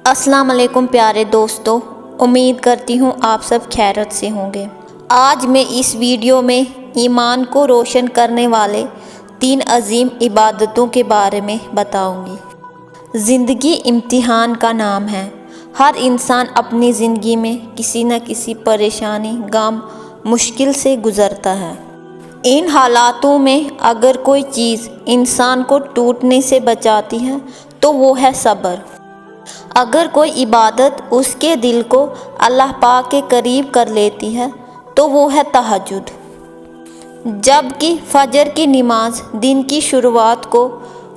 السلام علیکم پیارے دوستو، امید کرتی ہوں آپ سب خیریت سے ہوں گے۔ آج میں اس ویڈیو میں ایمان کو روشن کرنے والے 3 عظیم عبادتوں کے بارے میں بتاؤں گی۔ زندگی امتحان کا نام ہے۔ ہر انسان اپنی زندگی میں کسی نہ کسی پریشانی، غم، مشکل سے گزرتا ہے۔ ان حالاتوں میں اگر کوئی چیز انسان کو ٹوٹنے سے بچاتی ہے تو وہ ہے صبر۔ اگر کوئی عبادت اس کے دل کو اللہ پاک کے قریب کر لیتی ہے تو وہ ہے تہجد، جبکہ فجر کی نماز دن کی شروعات کو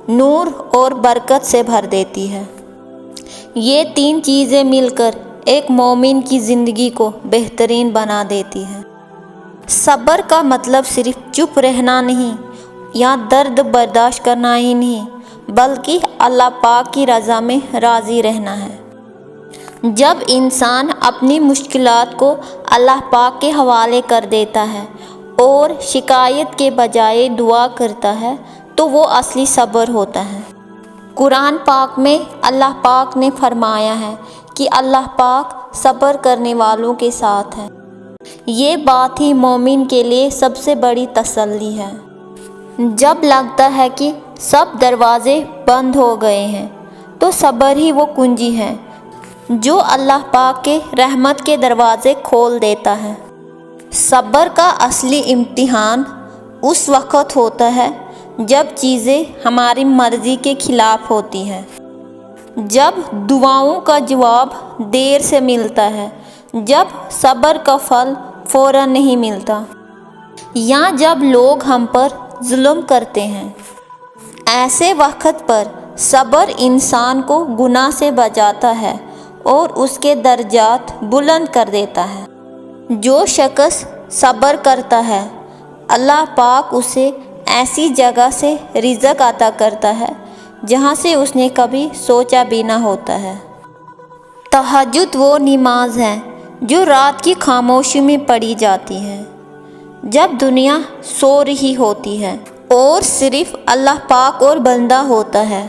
نور اور برکت سے بھر دیتی ہے۔ یہ 3 چیزیں مل کر ایک مومن کی زندگی کو بہترین بنا دیتی ہیں۔ صبر کا مطلب صرف چپ رہنا نہیں یا درد برداشت کرنا ہی نہیں، بلکہ اللہ پاک کی رضا میں راضی رہنا ہے۔ جب انسان اپنی مشکلات کو اللہ پاک کے حوالے کر دیتا ہے اور شکایت کے بجائے دعا کرتا ہے تو وہ اصلی صبر ہوتا ہے۔ قرآن پاک میں اللہ پاک نے فرمایا ہے کہ اللہ پاک صبر کرنے والوں کے ساتھ ہے۔ یہ بات ہی مومن کے لیے سب سے بڑی تسلی ہے۔ جب لگتا ہے کہ سب دروازے بند ہو گئے ہیں تو صبر ہی وہ کنجی ہے جو اللہ پاک کے رحمت کے دروازے کھول دیتا ہے۔ صبر کا اصلی امتحان اس وقت ہوتا ہے جب چیزیں ہماری مرضی کے خلاف ہوتی ہیں، جب دعاؤں کا جواب دیر سے ملتا ہے، جب صبر کا پھل فوراً نہیں ملتا، یا جب لوگ ہم پر ظلم کرتے ہیں۔ ایسے وقت پر صبر انسان کو گناہ سے بچاتا ہے اور اس کے درجات بلند کر دیتا ہے۔ جو شخص صبر کرتا ہے، اللہ پاک اسے ایسی جگہ سے رزق عطا کرتا ہے جہاں سے اس نے کبھی سوچا بھی نہ ہوتا ہے۔ تہجد وہ نماز ہے جو رات کی خاموشی میں پڑھی جاتی ہے، جب دنیا سو رہی ہوتی ہے اور صرف اللہ پاک اور بندہ ہوتا ہے۔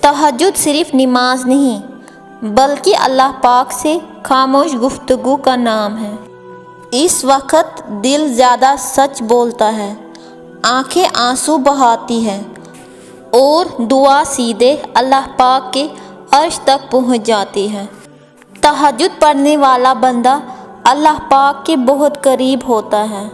تہجد صرف نماز نہیں بلکہ اللہ پاک سے خاموش گفتگو کا نام ہے۔ اس وقت دل زیادہ سچ بولتا ہے، آنکھیں آنسو بہاتی ہیں اور دعا سیدھے اللہ پاک کے عرش تک پہنچ جاتی ہے۔ تہجد پڑھنے والا بندہ اللہ پاک کے بہت قریب ہوتا ہے۔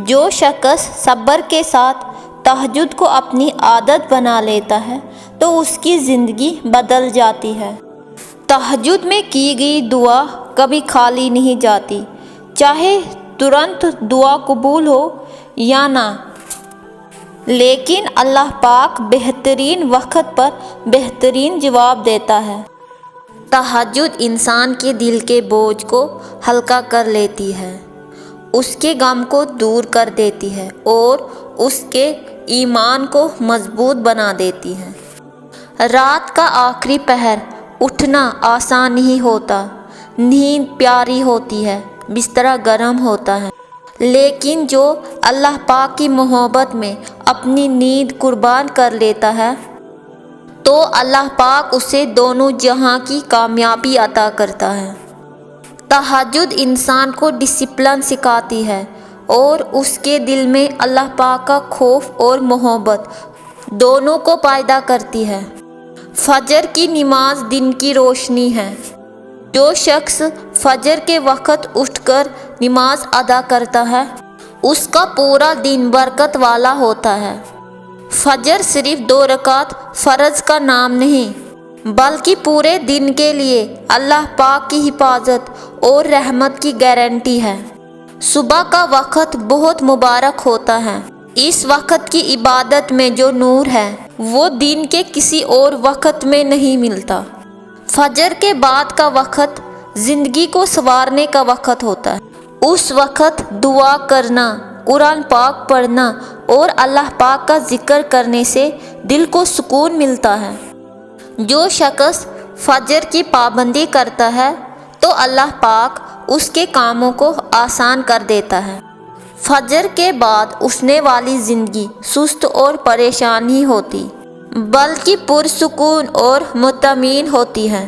جو شخص صبر کے ساتھ تہجد کو اپنی عادت بنا لیتا ہے تو اس کی زندگی بدل جاتی ہے۔ تہجد میں کی گئی دعا کبھی خالی نہیں جاتی، چاہے ترنت دعا قبول ہو یا نہ، لیکن اللہ پاک بہترین وقت پر بہترین جواب دیتا ہے۔ تہجد انسان کے دل کے بوجھ کو ہلکا کر لیتی ہے، اس کے غم کو دور کر دیتی ہے اور اس کے ایمان کو مضبوط بنا دیتی ہے۔ رات کا آخری پہر اٹھنا آسان نہیں ہوتا، نیند پیاری ہوتی ہے، بستر گرم ہوتا ہے، لیکن جو اللہ پاک کی محبت میں اپنی نیند قربان کر لیتا ہے تو اللہ پاک اسے دونوں جہاں کی کامیابی عطا کرتا ہے۔ تہجد انسان کو ڈسپلن سکھاتی ہے اور اس کے دل میں اللہ پاک کا خوف اور محبت دونوں کو پیدا کرتی ہے۔ فجر کی نماز دن کی روشنی ہے۔ جو شخص فجر کے وقت اٹھ کر نماز ادا کرتا ہے اس کا پورا دن برکت والا ہوتا ہے۔ فجر صرف 2 رکعت فرض کا نام نہیں بلکہ پورے دن کے لیے اللہ پاک کی حفاظت اور رحمت کی گارنٹی ہے۔ صبح کا وقت بہت مبارک ہوتا ہے۔ اس وقت کی عبادت میں جو نور ہے وہ دن کے کسی اور وقت میں نہیں ملتا۔ فجر کے بعد کا وقت زندگی کو سنوارنے کا وقت ہوتا ہے۔ اس وقت دعا کرنا، قرآن پاک پڑھنا اور اللہ پاک کا ذکر کرنے سے دل کو سکون ملتا ہے۔ جو شخص فجر کی پابندی کرتا ہے تو اللہ پاک اس کے کاموں کو آسان کر دیتا ہے۔ فجر کے بعد اٹھنے والی زندگی سست اور پریشان نہیں ہوتی بلکہ پرسکون اور مطمئن ہوتی ہے۔